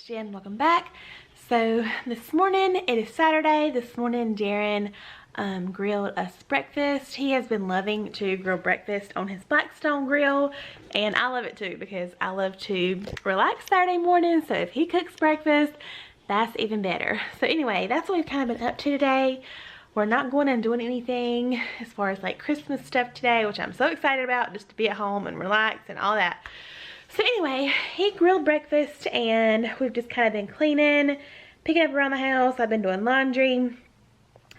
Jen, welcome back. So this morning, it is Saturday. This morning Darren grilled us breakfast. He has been loving to grill breakfast on his Blackstone grill, and I love it too because I love to relax Saturday morning. So if he cooks breakfast, that's even better. So anyway, that's what we've kind of been up to today. We're not going and doing anything as far as like Christmas stuff today, which I'm so excited about, just to be at home and relax and all that. So anyway, he grilled breakfast and we've just kind of been cleaning, picking up around the house. I've been doing laundry.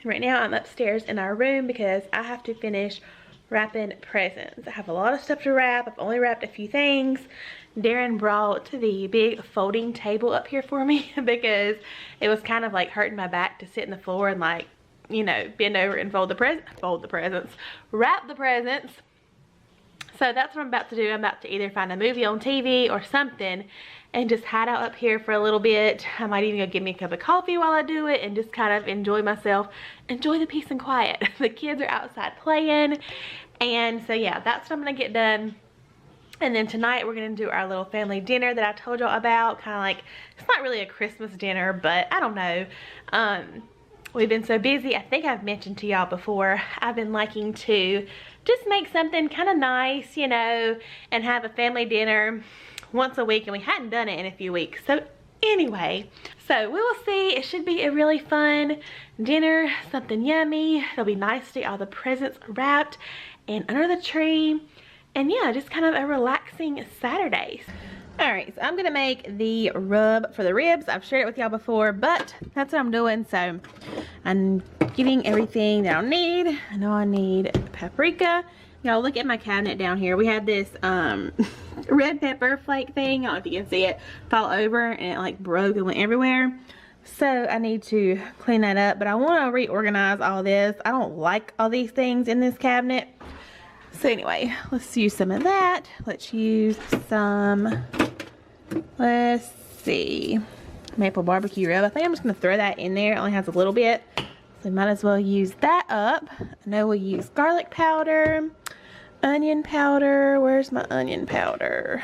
Right now I'm upstairs in our room because I have to finish wrapping presents. I have a lot of stuff to wrap. I've only wrapped a few things. Darren brought the big folding table up here for me because it was kind of like hurting my back to sit in the floor and like, you know, bend over and wrap the presents. So that's what I'm about to do. I'm about to either find a movie on TV or something and just hide out up here for a little bit. I might even go get me a cup of coffee while I do it and just kind of enjoy myself. Enjoy the peace and quiet. The kids are outside playing. And so yeah, that's what I'm going to get done. And then tonight we're going to do our little family dinner that I told y'all about. Kind of like, it's not really a Christmas dinner, but I don't know. We've been so busy. I think I've mentioned to y'all before, I've been liking to just make something kind of nice, you know, and have a family dinner once a week, and we hadn't done it in a few weeks. So anyway, so we will see. It should be a really fun dinner, something yummy. It'll be nice to see all the presents wrapped and under the tree. And yeah, just kind of a relaxing Saturday. Alright, so I'm going to make the rub for the ribs. I've shared it with y'all before, but that's what I'm doing. So I'm getting everything that I'll need. I know I need paprika. Y'all look at my cabinet down here. We had this red pepper flake thing. I don't know if you can see it. Fall over and it like broke and went everywhere. So I need to clean that up. But I want to reorganize all this. I don't like all these things in this cabinet. So anyway, let's use some of that. Let's use some, let's see, maple barbecue rub. I think I'm just going to throw that in there. It only has a little bit. So might as well use that up. I know we'll use garlic powder, onion powder. Where's my onion powder?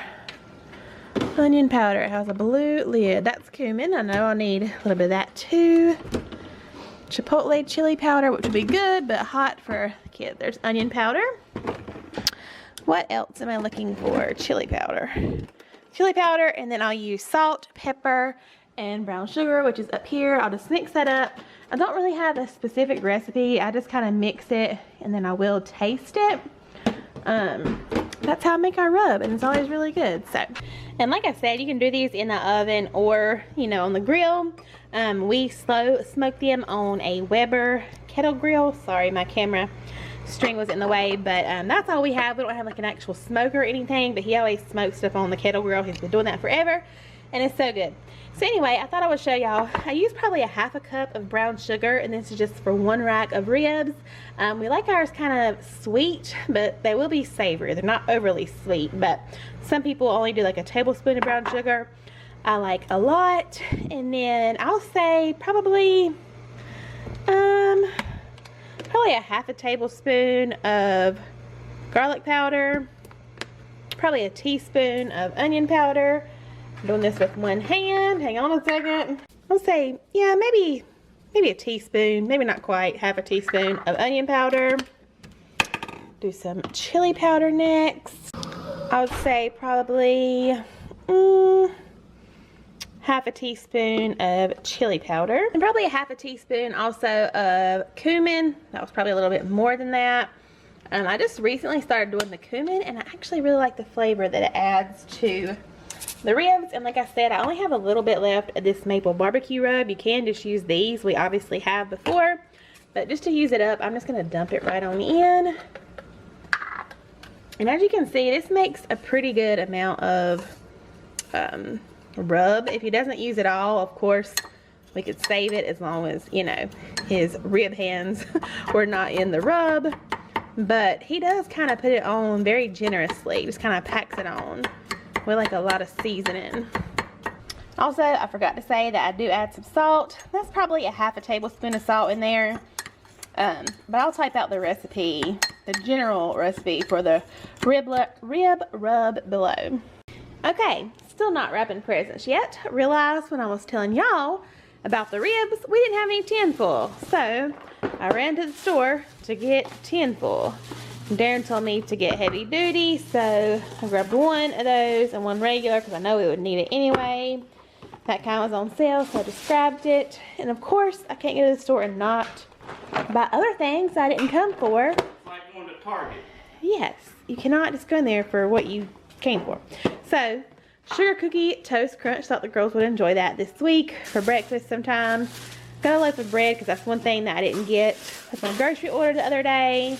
Onion powder. It has a blue lid. That's cumin. I know I need a little bit of that too. Chipotle chili powder, which would be good, but hot for the kids. There's onion powder. What else am I looking for? Chili powder. Chili powder, and then I'll use salt, pepper, and brown sugar, which is up here. I'll just mix that up. I don't really have a specific recipe. I just kind of mix it, and then I will taste it. That's how I make our rub, and it's always really good. So, and like I said, you can do these in the oven or, you know, on the grill. We slow smoke them on a Weber kettle grill. Sorry, my camera string was in the way, but that's all we have. We don't have like an actual smoker or anything, but he always smokes stuff on the kettle grill. He's been doing that forever, and it's so good. So anyway, I thought I would show y'all. I use probably a half a cup of brown sugar, and this is just for one rack of ribs. We like ours kind of sweet, but they will be savory. They're not overly sweet, but some people only do like a tablespoon of brown sugar. I like a lot. And then I'll say probably a half a tablespoon of garlic powder, probably a teaspoon of onion powder. I'm doing this with one hand. Hang on a second. I'll say, yeah, maybe a teaspoon, maybe not quite, half a teaspoon of onion powder. Do some chili powder next. I would say probably half a teaspoon of chili powder, and probably a half a teaspoon also of cumin. That was probably a little bit more than that. I just recently started doing the cumin, and I actually really like the flavor that it adds to the ribs. And like I said, I only have a little bit left of this maple barbecue rub. You can just use these. We obviously have before, but just to use it up, I'm just going to dump it right on in. And as you can see, this makes a pretty good amount of rub. If he doesn't use it all, of course we could save it, as long as, you know, his rib hands were not in the rub. But he does kind of put it on very generously. Just kind of packs it on with like a lot of seasoning. Also, I forgot to say that I do add some salt. That's probably a half a tablespoon of salt in there. But I'll type out the recipe, the general recipe for the rib rub below. Okay, still not wrapping presents yet. Realized when I was telling y'all about the ribs, we didn't have any tinfoil. So I ran to the store to get tinfoil. Darren told me to get heavy duty, so I grabbed one of those and one regular because I know we would need it anyway. That kind was on sale, so I just grabbed it. And of course, I can't go to the store and not buy other things I didn't come for. It's like going to Target. Yes, you cannot just go in there for what you came for. So, sugar cookie toast crunch. Thought the girls would enjoy that this week for breakfast sometime. Got a loaf of bread because that's one thing that I didn't get with my grocery order the other day.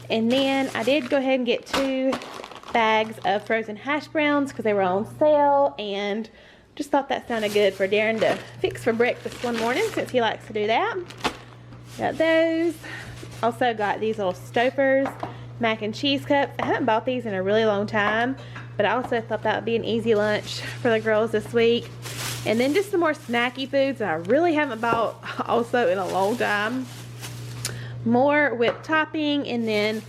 And then I did go ahead and get 2 bags of frozen hash browns because they were on sale, and just thought that sounded good for Darren to fix for breakfast one morning since he likes to do that. Got those. Also got these little Stouffer's mac and cheese cups. I haven't bought these in a really long time, but I also thought that would be an easy lunch for the girls this week. And then just some more snacky foods that I really haven't bought also in a long time. More whipped topping, and then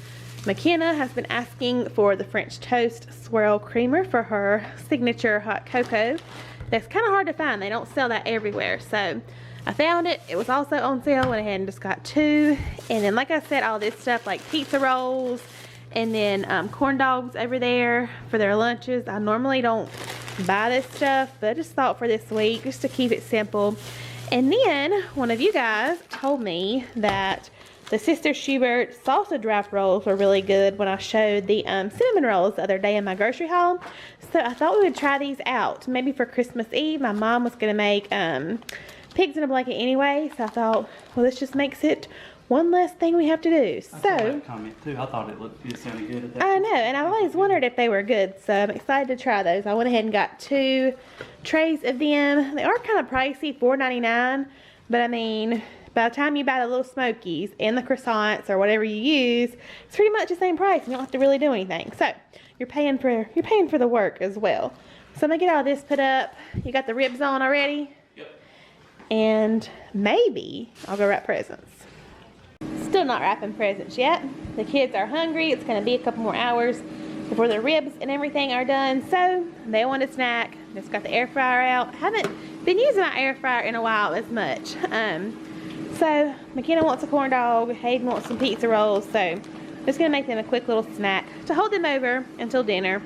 McKenna has been asking for the French toast swirl creamer for her signature hot cocoa. That's kind of hard to find. They don't sell that everywhere, so I found it. It was also on sale. Went ahead and just got 2. And then, like I said, all this stuff like pizza rolls and then corn dogs over there for their lunches. I normally don't buy this stuff, but I just thought for this week just to keep it simple. And then one of you guys told me that the Sister Schubert salsa draft rolls were really good when I showed the cinnamon rolls the other day in my grocery haul. So I thought we would try these out. Maybe for Christmas Eve. My mom was going to make pigs in a blanket anyway. So I thought, well, this just makes it one less thing we have to do. I saw that comment too. I thought it sounded good at that. I know, and I've always wondered if they were good. So I'm excited to try those. I went ahead and got 2 trays of them. They are kind of pricey, $4.99. But I mean, by the time you buy the little smokies and the croissants or whatever you use, it's pretty much the same price, and you don't have to really do anything. So you're paying for the work as well. So I'm gonna get all this put up. You got the ribs on already? Yep. And maybe I'll go wrap presents. Still not wrapping presents yet. The kids are hungry. It's gonna be a couple more hours before the ribs and everything are done. So they want a snack. Just got the air fryer out. Haven't been using my air fryer in a while as much. So McKenna wants a corn dog, Hayden wants some pizza rolls, so just gonna make them a quick little snack to hold them over until dinner.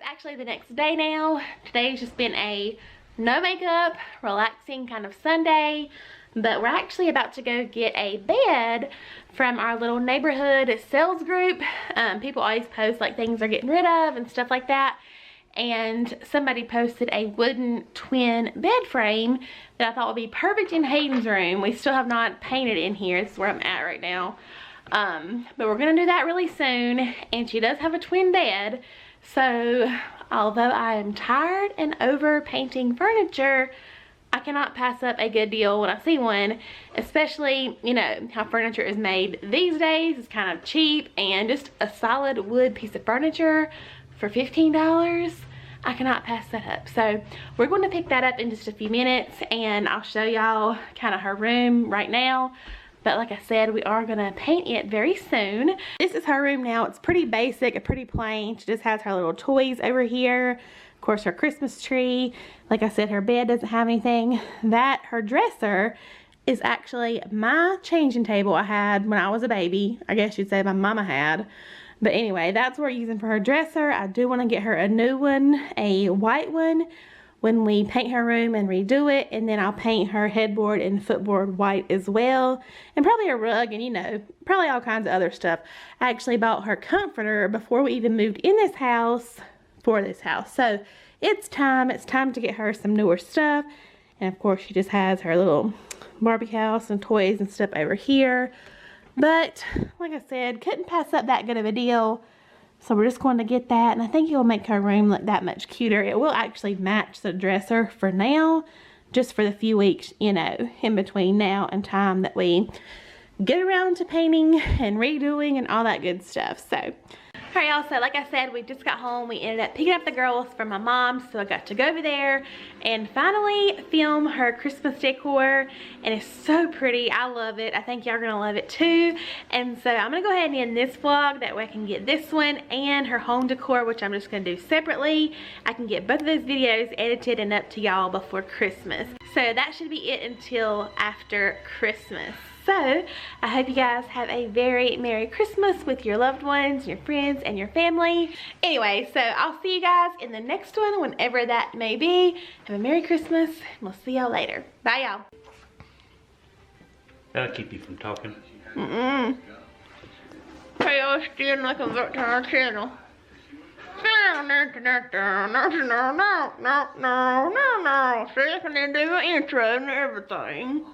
Actually the next day now. Today's just been a no makeup, relaxing kind of Sunday, but we're actually about to go get a bed from our little neighborhood sales group. People always post like things they're getting rid of and stuff like that, and somebody posted a wooden twin bed frame that I thought would be perfect in Hayden's room. We still have not painted in here. This is where I'm at right now, but we're gonna do that really soon. And she does have a twin bed. So, although I am tired and over painting furniture, I cannot pass up a good deal when I see one, especially, you know, how furniture is made these days. It's kind of cheap, and just a solid wood piece of furniture for $15. I cannot pass that up. So we're going to pick that up in just a few minutes, and I'll show y'all kind of her room right now. But like I said, we are gonna paint it very soon. This is her room now. It's pretty basic, pretty plain. She just has her little toys over here. Of course, her Christmas tree. Like I said, her bed doesn't have anything. That, her dresser, is actually my changing table I had when I was a baby. I guess you'd say my mama had. But anyway, that's what we're using for her dresser. I do want to get her a new one, a white one, when we paint her room and redo it. And then I'll paint her headboard and footboard white as well. And probably a rug and, you know, probably all kinds of other stuff. I actually bought her comforter before we even moved in this house for this house. So it's time to get her some newer stuff. And of course she just has her little Barbie house and toys and stuff over here. But like I said, couldn't pass up that good of a deal. So we're just going to get that, and I think it will make her room look that much cuter. It will actually match the dresser for now, just for the few weeks, you know, in between now and time that we get around to painting and redoing and all that good stuff. So alright y'all, so like I said, we just got home. We ended up picking up the girls from my mom, so I got to go over there and finally film her Christmas decor, and it's so pretty. I love it. I think y'all are gonna love it too. And so I'm gonna go ahead and end this vlog, that way I can get this one and her home decor, which I'm just gonna do separately. I can get both of those videos edited and up to y'all before Christmas. So that should be it until after Christmas. So I hope you guys have a very Merry Christmas with your loved ones, your friends, and your family. Anyway, so I'll see you guys in the next one, whenever that may be. Have a Merry Christmas, and we'll see y'all later. Bye, y'all. That'll keep you from talking. Hey, y'all, still not convert to our channel. No. See, I can do my intro and everything.